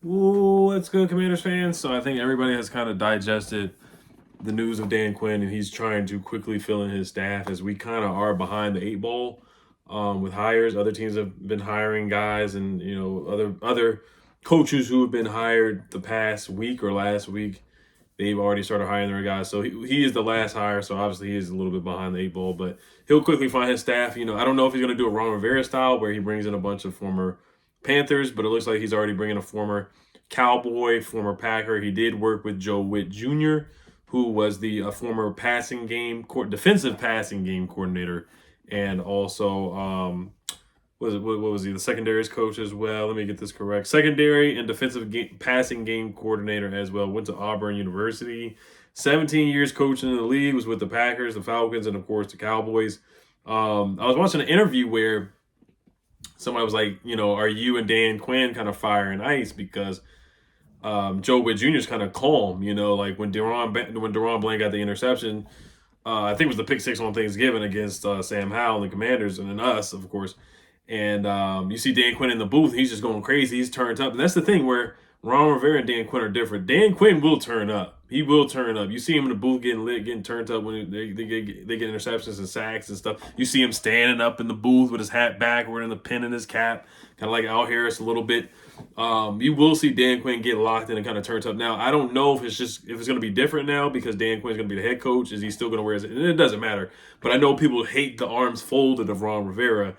Ooh, what's good, Commanders fans? So I think everybody has kind of digested the news of Dan Quinn, and he's trying to quickly fill in his staff as we kind of are behind the eight ball with hires. Other teams have been hiring guys, and other coaches who have been hired the past week or last week. They've already started hiring their guys, so he is the last hire. So obviously he is a little bit behind the eight ball, but he'll quickly find his staff. I don't know if he's going to do a Ron Rivera style where he brings in a bunch of former Panthers, but it looks like he's already bringing a former Cowboy, former Packer. He did work with Whitt Jr., who was the former defensive passing game coordinator, and also what was he, the secondaries coach as well? Let me get this correct. Secondary and defensive passing game coordinator as well. Went to Auburn University. 17 years coaching in the league. Was with the Packers, the Falcons, and of course the Cowboys. I was watching an interview where somebody was like, are you and Dan Quinn kind of fire and ice? Because Whitt Jr. is kind of calm, like when Deron Bland got the interception, I think it was the pick six on Thanksgiving against Sam Howell and the Commanders, and then us, of course. And you see Dan Quinn in the booth, he's just going crazy. He's turned up. And that's the thing where Ron Rivera and Dan Quinn are different. Dan Quinn will turn up. He will turn up. You see him in the booth getting lit, getting turned up when they get interceptions and sacks and stuff. You see him standing up in the booth with his hat backward and the pin in his cap, kind of like Al Harris a little bit. You will see Dan Quinn get locked in and kind of turns up. Now, I don't know if it's going to be different now because Dan Quinn's going to be the head coach. Is he still going to wear his? It doesn't matter. But I know people hate the arms folded of Ron Rivera.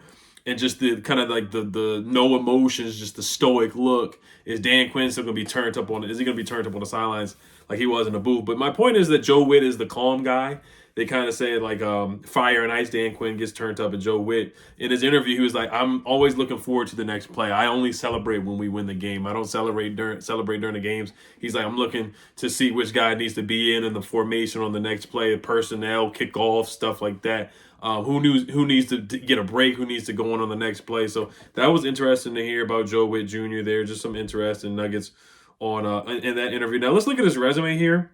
And just the kind of like the no emotions, just the stoic look. Is Dan Quinn still going to be turned up on? Is he going to be turned up on the sidelines like he was in the booth? But my point is that Whitt is the calm guy. They kind of say like fire and ice. Dan Quinn gets turned up, and Whitt in his interview he was like, "I'm always looking forward to the next play. I only celebrate when we win the game. I don't celebrate during the games." He's like, "I'm looking to see which guy needs to be in the formation on the next play, personnel, kickoff, stuff like that." Who needs to get a break? Who needs to go on the next play? So that was interesting to hear about Whitt Jr. there. Just some interesting nuggets on in that interview. Now let's look at his resume here.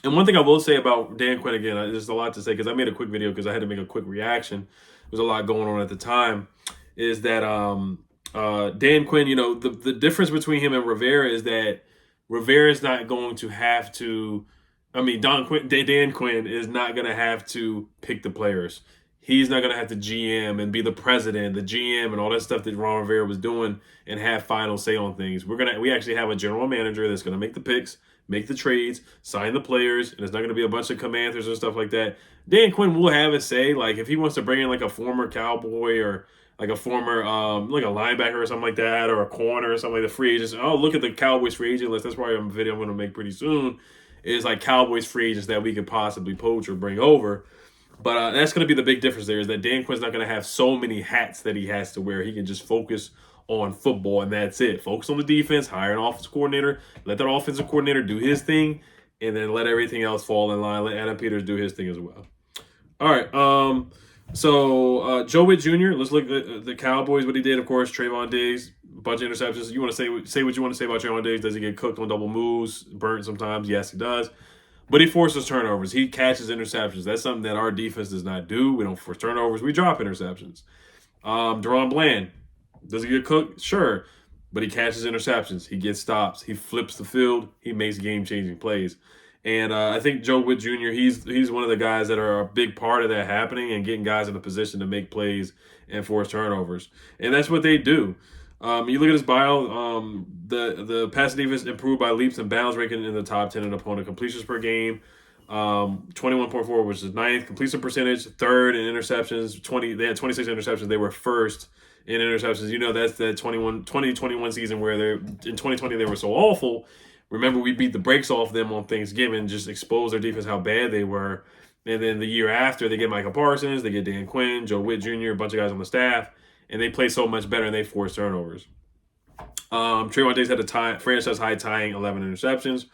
And one thing I will say about Dan Quinn, again, there's a lot to say because I made a quick video because I had to make a quick reaction. There was a lot going on at the time. Is that Dan Quinn? The difference between him and Rivera is that Rivera is not going to have to. Dan Quinn is not going to have to pick the players. He's not going to have to GM and be the president, the GM, and all that stuff that Ron Rivera was doing and have final say on things. We actually have a general manager that's going to make the picks, make the trades, sign the players, and it's not going to be a bunch of commanders and stuff like that. Dan Quinn will have a say. Like if he wants to bring in like a former Cowboy or like a former like a linebacker or something like that, or a corner or something like the free agents. Oh, look at the Cowboys free agent list. That's probably a video I'm going to make pretty soon. Is like Cowboys free agents that we could possibly poach or bring over. But that's going to be the big difference there is that Dan Quinn's not going to have so many hats that he has to wear. He can just focus on football, and that's it. Focus on the defense, hire an offensive coordinator, let that offensive coordinator do his thing, and then let everything else fall in line. Let Adam Peters do his thing as well. All right. So Whitt Jr., let's look at the Cowboys, what he did, of course, Trayvon Diggs, a bunch of interceptions. You want to say what you want to say about Trayvon Diggs. Does he get cooked on double moves, burnt sometimes? Yes, he does. But he forces turnovers. He catches interceptions. That's something that our defense does not do. We don't force turnovers. We drop interceptions. Deron Bland, does he get cooked? Sure. But he catches interceptions. He gets stops. He flips the field. He makes game-changing plays. And I think Whitt Jr., he's one of the guys that are a big part of that happening and getting guys in a position to make plays and force turnovers. And that's what they do. You look at his bio, the passing defense improved by leaps and bounds, ranking in the top 10 in opponent completions per game. 21.4, which is ninth. Completion percentage, third in interceptions. They had 26 interceptions. They were first in interceptions. That's that 2021 season where in 2020 they were so awful. Remember, we beat the brakes off them on Thanksgiving, just exposed their defense, how bad they were. And then the year after, they get Micah Parsons, they get Dan Quinn, Whitt Jr., a bunch of guys on the staff, and they play so much better and they force turnovers. Trayvon Diggs had a franchise high tying 11 interceptions.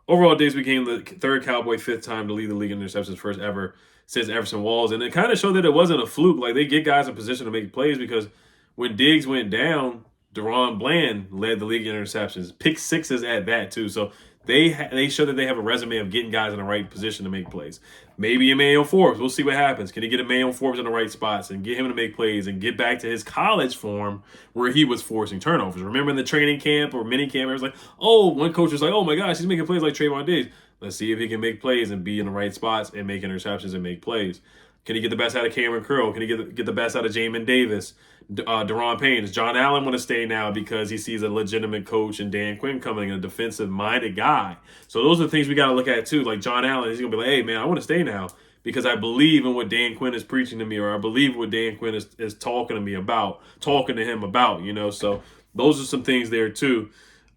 Overall, Diggs became the third Cowboy, fifth time to lead the league in interceptions, first ever since Everson Walls. And it kind of showed that it wasn't a fluke. Like, they get guys in position to make plays because when Diggs went down, Deron Bland led the league in interceptions. Pick sixes at that, too. So they show that they have a resume of getting guys in the right position to make plays. Maybe Emmanuel Forbes. We'll see what happens. Can he get Emmanuel Forbes in the right spots and get him to make plays and get back to his college form where he was forcing turnovers? Remember in the training camp or mini camp, it was like, oh, one coach was like, oh my gosh, he's making plays like Trayvon Diggs. Let's see if he can make plays and be in the right spots and make interceptions and make plays. Can he get the best out of Cameron Curl? Can he get the best out of Jamin Davis? Deron Payne? Does John Allen want to stay now because he sees a legitimate coach and Dan Quinn coming, a defensive-minded guy? So those are the things we got to look at too. Like John Allen, he's going to be like, hey, man, I want to stay now because I believe in what Dan Quinn is preaching to me, or I believe what Dan Quinn is talking to him about, you know. So those are some things there too.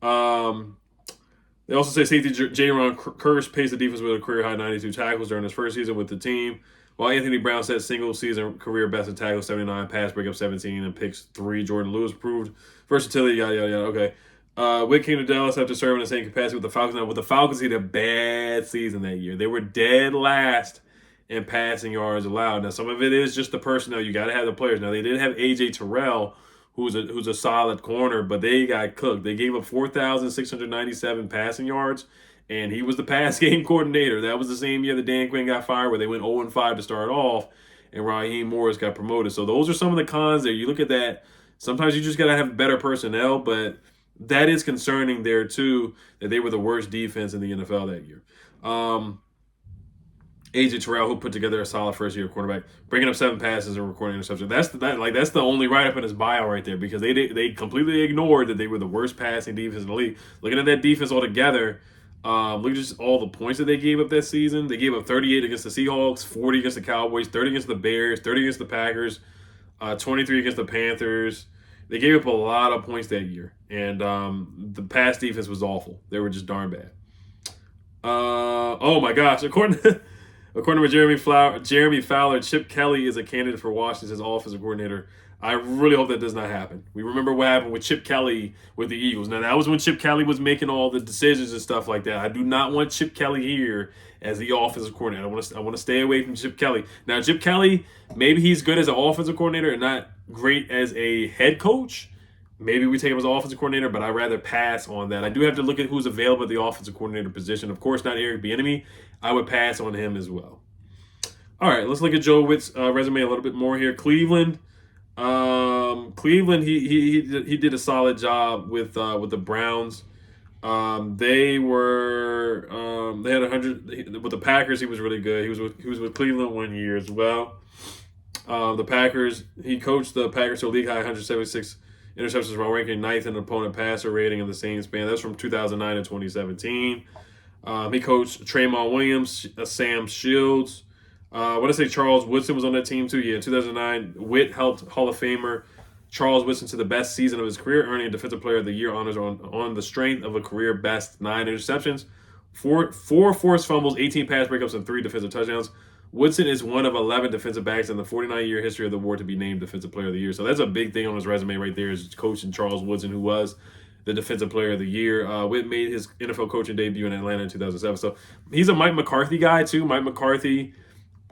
They also say safety Jaron Kearse paced the defense with a career-high 92 tackles during his first season with the team. While Anthony Brown set single-season career best in tackles, 79, pass breakup 17, and picks 3. Jordan Lewis proved versatility, yada, yada, yada. Okay. Whitt came to Dallas after serving the same capacity with the Falcons. Now, with the Falcons, they had a bad season that year. They were dead last in passing yards allowed. Now, some of it is just the personnel. You got to have the players. Now, they did have A.J. Terrell, who's a solid corner, but they got cooked. They gave up 4,697 passing yards. And he was the pass game coordinator. That was the same year that Dan Quinn got fired, where they went 0-5 to start off, and Raheem Morris got promoted. So those are some of the cons there. You look at that. Sometimes you just got to have better personnel, but that is concerning there too, that they were the worst defense in the NFL that year. A.J. Terrell, who put together a solid first-year quarterback, breaking up 7 passes and recording interception. That's the only write-up in his bio right there, because they completely ignored that they were the worst passing defense in the league. Looking at that defense altogether. Look at just all the points that they gave up that season. They gave up 38 against the Seahawks, 40 against the Cowboys, 30 against the Bears, 30 against the Packers, 23 against the Panthers. They gave up a lot of points that year, and the pass defense was awful. They were just darn bad. Oh my gosh! According to Jeremy Fowler, Chip Kelly is a candidate for Washington's offensive coordinator. I really hope that does not happen. We remember what happened with Chip Kelly with the Eagles. Now, that was when Chip Kelly was making all the decisions and stuff like that. I do not want Chip Kelly here as the offensive coordinator. I want to stay away from Chip Kelly. Now, Chip Kelly, maybe he's good as an offensive coordinator and not great as a head coach. Maybe we take him as an offensive coordinator, but I'd rather pass on that. I do have to look at who's available at the offensive coordinator position. Of course, not Eric Bieniemy. I would pass on him as well. All right, let's look at Joe Whitt's resume a little bit more here. Cleveland, he did a solid job with the Browns. They had 100 with the Packers. He was really good. He was with Cleveland 1 year as well. The Packers, he coached the Packers to a league high 176 interceptions while ranking 9th in opponent passer rating in the same span. That's from 2009 to 2017. He coached Traymon Williams, Sam Shields. I want to say Charles Woodson was on that team too. Yeah, in 2009, Whitt helped Hall of Famer Charles Woodson to the best season of his career, earning a Defensive Player of the Year honors on the strength of a career best 9 interceptions, 4 forced fumbles, 18 pass breakups, and 3 defensive touchdowns. Woodson is one of 11 defensive backs in the 49-year history of the award to be named Defensive Player of the Year. So that's a big thing on his resume right there, is coaching Charles Woodson, who was the Defensive Player of the Year. Whitt made his NFL coaching debut in Atlanta in 2007. So he's a Mike McCarthy guy too. Mike McCarthy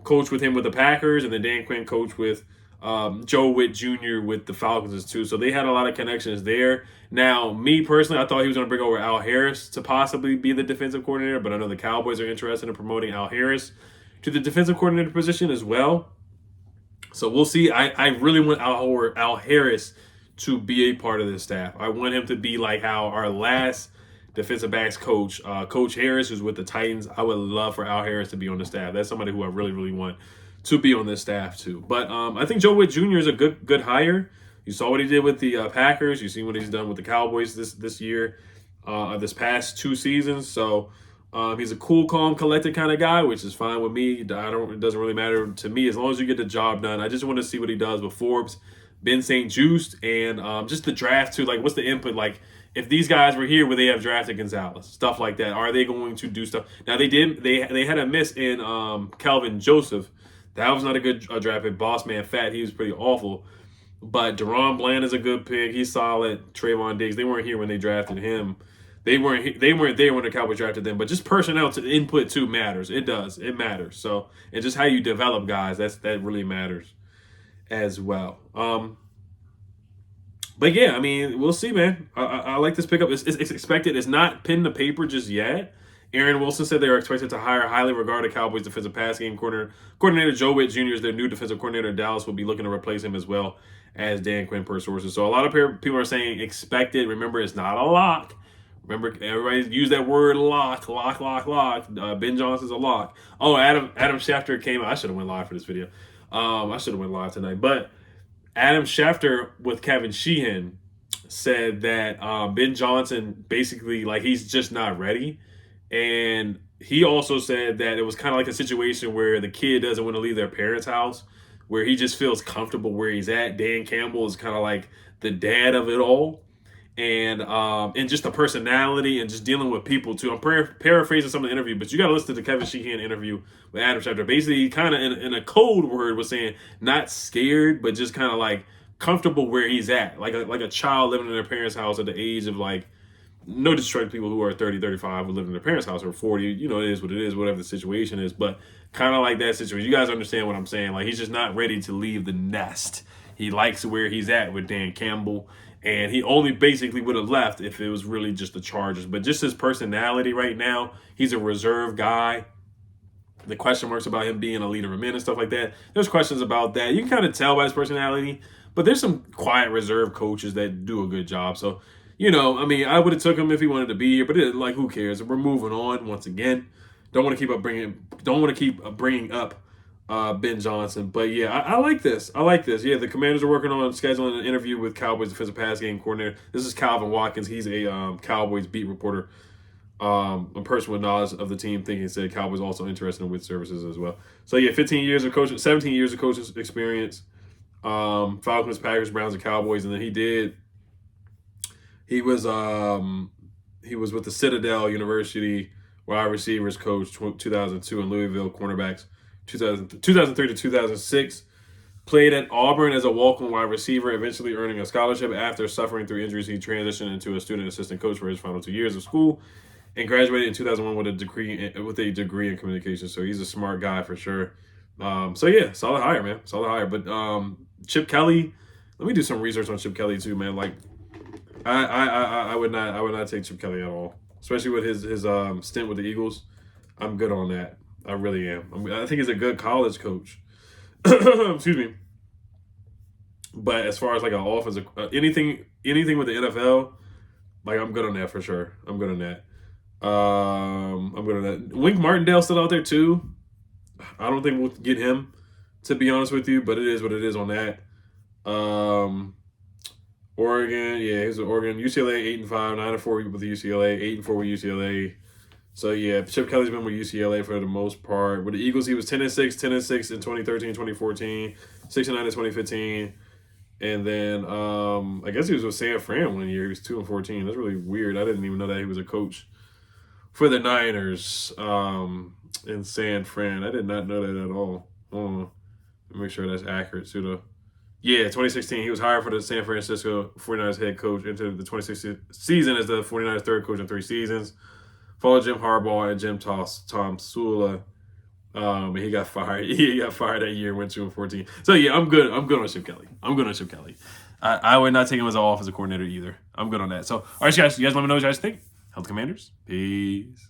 coached with him with the Packers, and then Dan Quinn coached with Joe Whitt Jr. with the Falcons too. So they had a lot of connections there. Now, me personally, I thought he was going to bring over Al Harris to possibly be the defensive coordinator, but I know the Cowboys are interested in promoting Al Harris to the defensive coordinator position as well. So we'll see. I really want Al Harris to be a part of this staff. I want him to be like how our last defensive backs coach, Coach Harris, who's with the Titans. I would love for Al Harris to be on the staff. That's somebody who I really, really want to be on this staff too. But I think Joe Whitt Jr. is a good hire. You saw what he did with the Packers. You see what he's done with the Cowboys this year, this past 2 seasons. So he's a cool, calm, collected kind of guy, which is fine with me. It doesn't really matter to me as long as you get the job done. I just want to see what he does with Forbes, Ben St. Juste, and just the draft too. Like, what's the input? Like, if these guys were here, would they have drafted Gonzalez? Stuff like that. Are they going to do stuff? Now, they did. They had a miss in Calvin Joseph. That was not a good draft pick. Boss man Fat, he was pretty awful. But Deron Bland is a good pick. He's solid. Trayvon Diggs, they weren't here when they drafted him. They weren't there when the Cowboys drafted them. But just personnel to input too matters. It does. It matters. So, and just how you develop guys, that really matters as well. But yeah, I mean, we'll see, man. I like this pickup. It's expected. It's not pen to paper just yet. Aaron Wilson said they are expected to hire highly regarded Cowboys defensive pass game coordinator Joe Whitt Jr. is their new defensive coordinator. Dallas will be looking to replace him as well as Dan Quinn per sources. So a lot of people are saying expected. Remember, it's not a lock. Remember, everybody use that word lock. Ben Johnson's a lock. Oh, Adam Schefter came. I should have went live for this video. I should have went live tonight, but Adam Schefter with Kevin Sheehan said that Ben Johnson basically, like, he's just not ready. And he also said that it was kind of like a situation where the kid doesn't want to leave their parents' house, where he just feels comfortable where he's at. Dan Campbell is kind of like the dad of it all. And just the personality and just dealing with people too. I'm paraphrasing some of the interview, but you got to listen to the Kevin Sheehan interview with Adam Schefter. Basically, he kind of in a code word was saying not scared, but just kind of like comfortable where he's at, like a child living in their parents' house at the age of, like, no disrespect to people who are 30, 35 who live in their parents' house, or 40. You know, it is what it is, whatever the situation is. But kind of like that situation. You guys understand what I'm saying? Like, he's just not ready to leave the nest. He likes where he's at with Dan Campbell. And he only basically would have left if it was really just the Chargers. But just his personality right now, he's a reserve guy. The question marks about him being a leader of men and stuff like that, there's questions about that. You can kind of tell by his personality. But there's some quiet reserve coaches that do a good job. So, you know, I mean, I would have took him if he wanted to be here. But like, who cares? We're moving on once again. Don't want to keep bringing up Ben Johnson. But yeah, I like this. Yeah, the Commanders are working on scheduling an interview with Cowboys defensive pass game coordinator. This is Calvin Watkins. He's a Cowboys beat reporter, a person with knowledge of the team, thinking said Cowboys also interested in Whitt services as well. So yeah, 17 years of coaching experience. Falcons, Packers, Browns, and Cowboys, and then he was with the Citadel University wide receivers coach 2002 in Louisville, cornerbacks 2003 to 2006. Played at Auburn as a walk-on wide receiver, eventually earning a scholarship. After suffering through injuries, he transitioned into a student assistant coach for his final 2 years of school, and graduated in 2001 with a degree in communication. So he's a smart guy for sure. So yeah, solid hire, man. Solid hire. But Chip Kelly, let me do some research on Chip Kelly too, man. Like, I would not take Chip Kelly at all, especially with his stint with the Eagles. I'm good on that. I really am. I think he's a good college coach. Excuse me. But as far as like an offensive, anything with the NFL, like, I'm good on that for sure. I'm good on that. Wink Martindale's still out there too. I don't think we'll get him, to be honest with you, but it is what it is on that. Oregon, yeah, he's with Oregon. UCLA 8-5, 9-4 with UCLA, 8-4 with UCLA. So yeah, Chip Kelly's been with UCLA for the most part. With the Eagles, he was 10-6 in 2013, 2014, 6-9 in 2015. And then I guess he was with San Fran one year. He was 2-14. That's really weird. I didn't even know that he was a coach for the Niners in San Fran. I did not know that at all. Hold on. Let me make sure that's accurate too, though. Yeah, 2016, he was hired for the San Francisco 49ers head coach into the 2016 season as the 49ers third coach in 3 seasons. Followed Jim Harbaugh and Jim Tom Sula. And he got fired. He got fired that year, went 2-14. So yeah, I'm good. I'm good on Chip Kelly. I would not take him as an offensive coordinator either. I'm good on that. So, all right, guys, you guys let me know what you guys think. Health Commanders. Peace.